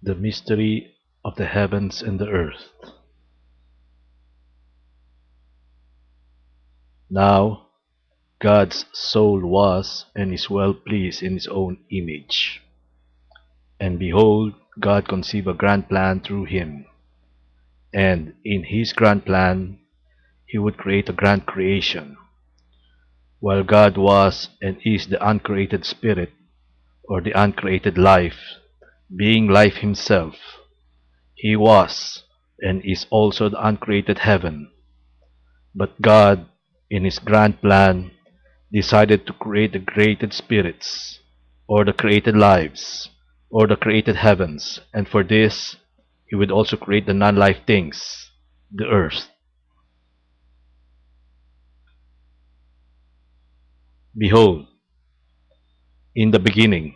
The mystery of the heavens and the earth. Now God's soul was and is well pleased in his own image. And behold, God conceived a grand plan through him. And in his grand plan, he would create a grand creation. While God was and is the uncreated spirit, or the uncreated life, being life himself, he was and is also the uncreated heaven. But God, in his grand plan, decided to create the created spirits, or the created lives, or the created heavens, and for this, he would also create the non-life things, the earth. Behold, in the beginning,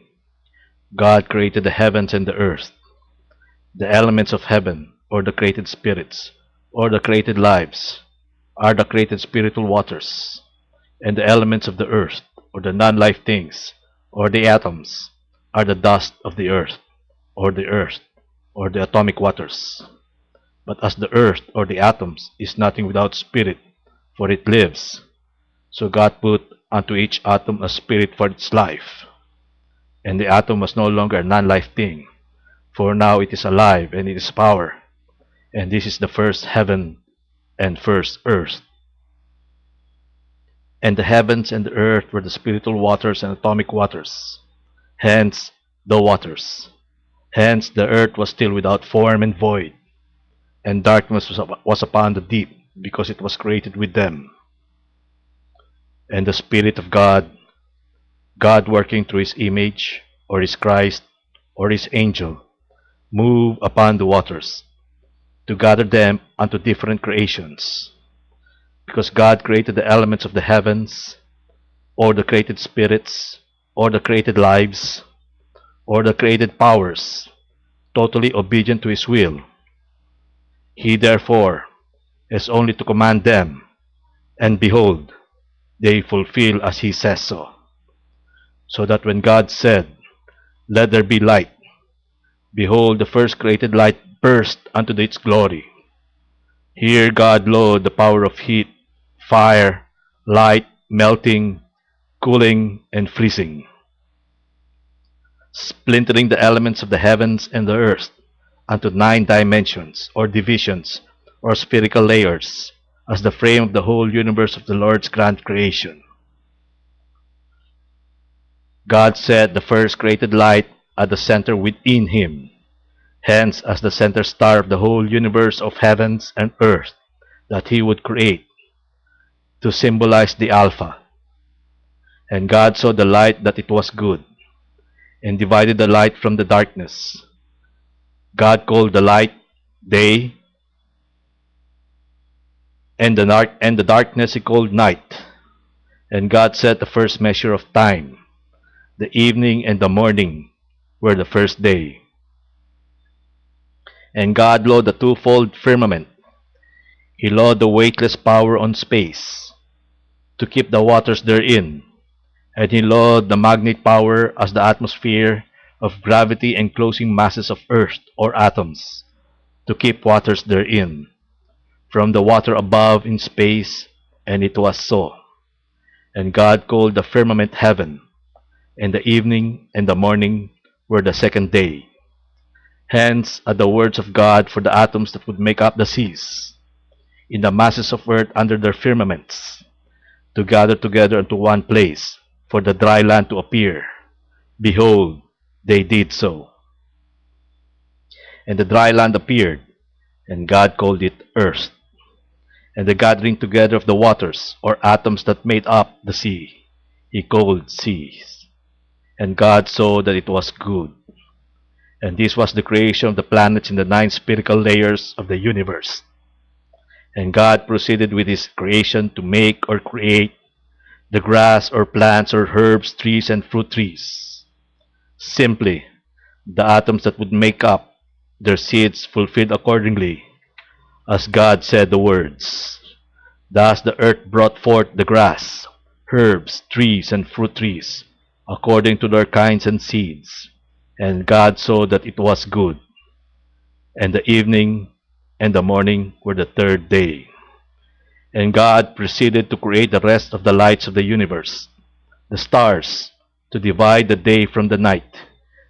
God created the heavens and the earth, the elements of heaven, or the created spirits, or the created lives, are the created spiritual waters, and the elements of the earth, or the non-life things, or the atoms, are the dust of the earth, or the atomic waters. But as the earth, or the atoms, is nothing without spirit, for it lives, so God put unto each atom a spirit for its life. And the atom was no longer a non-life thing, for now it is alive and it is power, and this is the first heaven and first earth. And the heavens and the earth were the spiritual waters and atomic waters, hence the waters. Hence the earth was still without form and void, and darkness was upon the deep, because it was created with them. And the Spirit of God, God working through his image, or his Christ, or his angel, moved upon the waters, to gather them unto different creations. Because God created the elements of the heavens, or the created spirits, or the created lives, or the created powers, totally obedient to his will. He therefore has only to command them, and behold, they fulfill as he says so. So that when God said, "Let there be light," behold, the first created light burst unto its glory. Here God load the power of heat, fire, light, melting, cooling, and freezing, splintering the elements of the heavens and the earth unto 9 dimensions, or divisions, or spherical layers, as the frame of the whole universe of the Lord's grand creation. God set the first created light at the center within him, hence as the center star of the whole universe of heavens and earth that he would create, to symbolize the Alpha. And God saw the light that it was good, and divided the light from the darkness. God called the light day, and the darkness he called night. And God set the first measure of time. The evening and the morning were the first day. And God laid the twofold firmament. He laid the weightless power on space, to keep the waters therein, and he laid the magnet power as the atmosphere of gravity enclosing masses of earth, or atoms, to keep waters therein, from the water above in space, and it was so. And God called the firmament heaven, and the evening and the morning were the second day. Hence are the words of God for the atoms that would make up the seas, in the masses of earth under their firmaments, to gather together unto one place, for the dry land to appear. Behold, they did so. And the dry land appeared, and God called it earth. And the gathering together of the waters, or atoms that made up the sea, he called seas. And God saw that it was good. And this was the creation of the planets in the 9 spherical layers of the universe. And God proceeded with his creation to make or create the grass or plants or herbs, trees, and fruit trees. Simply, the atoms that would make up their seeds fulfilled accordingly, as God said the words. Thus the earth brought forth the grass, herbs, trees, and fruit trees, according to their kinds and seeds. And God saw that it was good. and the evening and the morning were the third day. And God proceeded to create the rest of the lights of the universe, the stars, to divide the day from the night,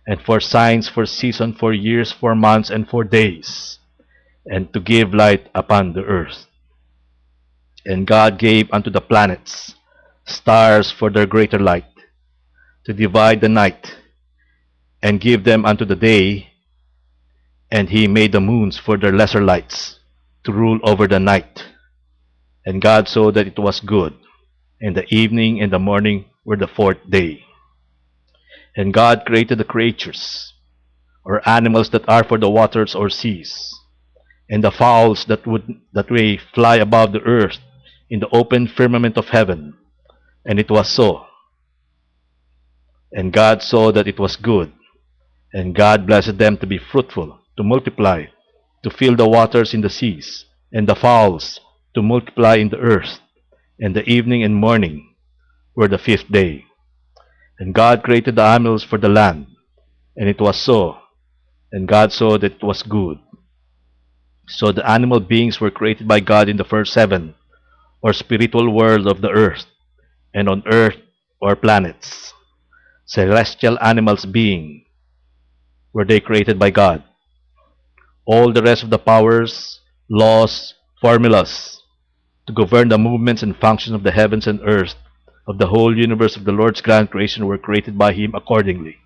and for signs, for seasons, for years, for months, and for days, and to give light upon the earth. And God gave unto the planets stars for their greater light, to divide the night, and give them unto the day. And he made the moons for their lesser lights, to rule over the night. And God saw that it was good. And the evening and the morning were the fourth day. And God created the creatures, or animals that are for the waters or seas, and the fowls that may fly above the earth in the open firmament of heaven. And it was so. And God saw that it was good. And God blessed them to be fruitful, to multiply, to fill the waters in the seas, and the fowls to multiply in the earth. And the evening and morning were the fifth day. And God created the animals for the land, and it was so. And God saw that it was good. So the animal beings were created by God in the first heaven, or spiritual world of the earth, and on earth or planets. Celestial animals being were they created by God. All the rest of the powers, laws, formulas to govern the movements and functions of the heavens and earth, of the whole universe of the Lord's grand creation, were created by him accordingly,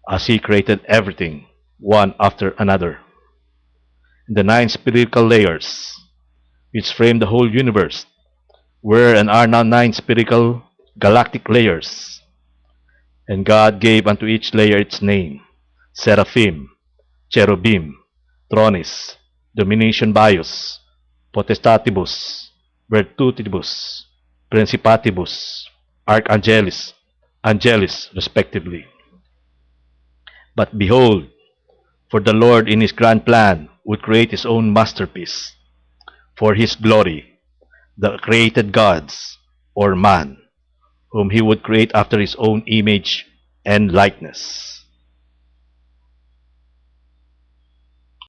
as he created everything one after another. The nine spiritual layers, which frame the whole universe, were and are now nine spiritual galactic layers. And God gave unto each layer its name: Seraphim, Cherubim, Thrones, Domination Bios, Potestativus, Virtutibus, Principatibus, Archangelis, Angelis, respectively. But behold, for the Lord in his grand plan would create his own masterpiece, for his glory, the created gods, or man, whom he would create after his own image and likeness.